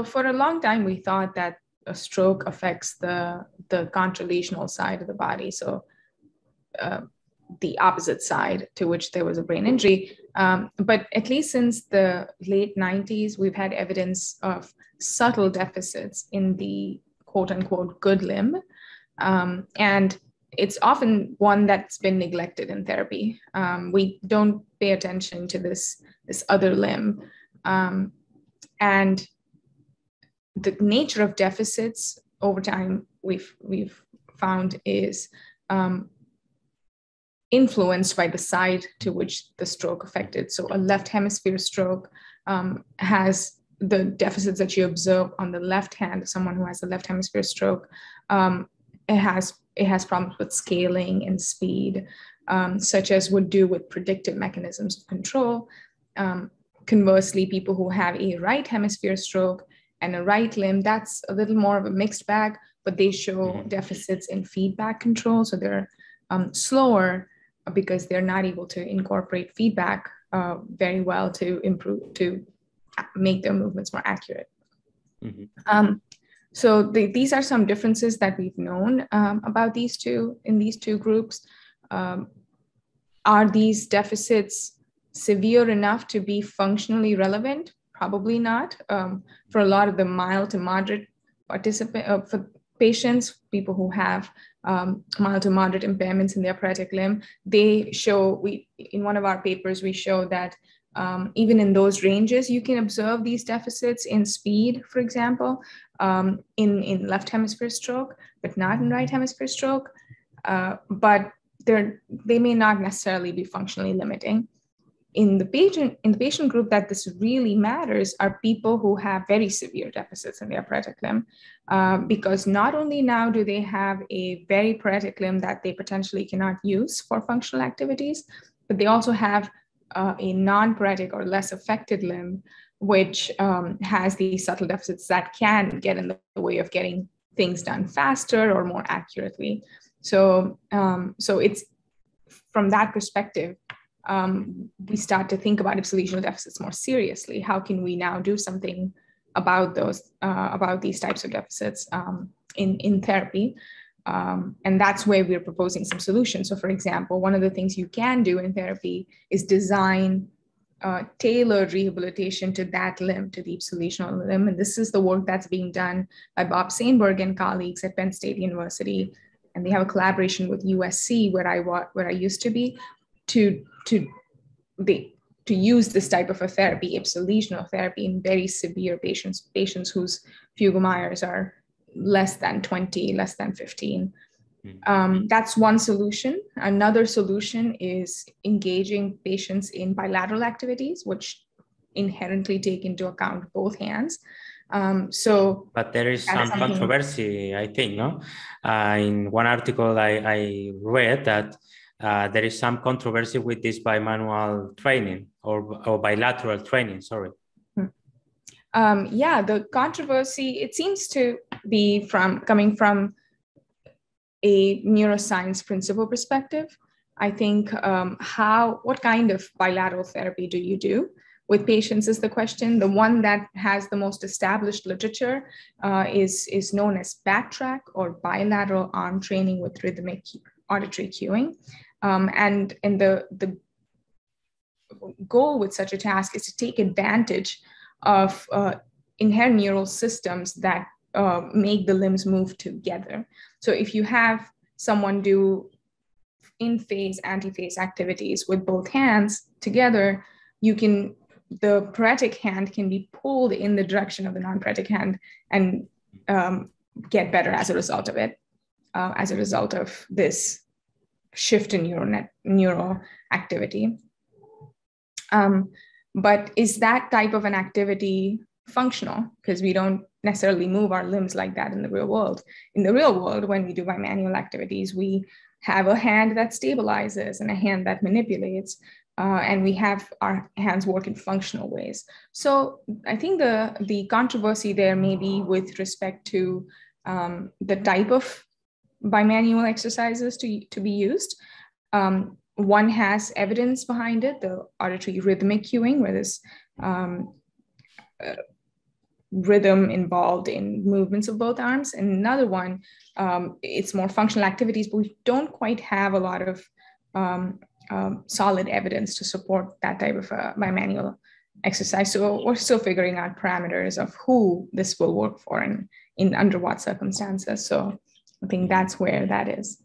for a long time, we thought that a stroke affects the contralational side of the body. So the opposite side to which there was a brain injury. But at least since the late 90s, we've had evidence of subtle deficits in the quote unquote good limb. And it's often one that's been neglected in therapy. We don't pay attention to this other limb. And the nature of deficits over time we've found is influenced by the side to which the stroke affected. So a left hemisphere stroke has the deficits that you observe on the left hand. Someone who has a left hemisphere stroke, it has problems with scaling and speed, such as would do with predictive mechanisms of control. Conversely, people who have a right hemisphere stroke and a right limb, that's a little more of a mixed bag, but they show deficits in feedback control. So they're slower because they're not able to incorporate feedback very well to make their movements more accurate. So these are some differences that we've known about these two groups. Are these deficits severe enough to be functionally relevant? Probably not. For a lot of the mild to moderate for patients, people who have mild to moderate impairments in the operatic limb, in one of our papers, we show that even in those ranges, you can observe these deficits in speed, for example, in left hemisphere stroke, but not in right hemisphere stroke. But they may not necessarily be functionally limiting. In the patient group that this really matters are people who have very severe deficits in the operatic limb, because not only now do they have a very paretic limb that they potentially cannot use for functional activities, but they also have a non-paretic or less affected limb, which has these subtle deficits that can get in the way of getting things done faster or more accurately. So it's from that perspective, we start to think about ipsilesional deficits more seriously. How can we now do something about these types of deficits in therapy? And that's where we're proposing some solutions. So for example, one of the things you can do in therapy is design tailored rehabilitation to that limb, to the ipsilesional limb. And this is the work that's being done by Bob Sainberg and colleagues at Penn State University. And they have a collaboration with USC, where I used to be, to use this type of a therapy, ipsilesional therapy, in very severe patients whose Fugl-Meyers are less than 20, less than 15. That's one solution. Another solution is engaging patients in bilateral activities, which inherently take into account both hands. But there is some controversy, I think, no? In one article I read that there is some controversy with this bimanual training or bilateral training, sorry. Yeah, the controversy, it seems to be coming from a neuroscience principle perspective. I think what kind of bilateral therapy do you do with patients is the question. The one that has the most established literature is known as backtrack, or bilateral arm training with rhythmic auditory cueing. And the goal with such a task is to take advantage of inherent neural systems that make the limbs move together. So if you have someone do in-phase, anti-phase activities with both hands together, the paretic hand can be pulled in the direction of the non-paretic hand and get better as a result of it, as a result of this shift in neural activity. But is that type of an activity functional? Because we don't necessarily move our limbs like that in the real world. In the real world, when we do bimanual activities, we have a hand that stabilizes and a hand that manipulates, and we have our hands work in functional ways. So I think the controversy there may be with respect to the type of bimanual exercises to be used. One has evidence behind it, the auditory rhythmic cueing, where this rhythm involved in movements of both arms. And another one, it's more functional activities, but we don't quite have a lot of solid evidence to support that type of bimanual exercise. So we're still figuring out parameters of who this will work for and in under what circumstances. So I think that's where that is.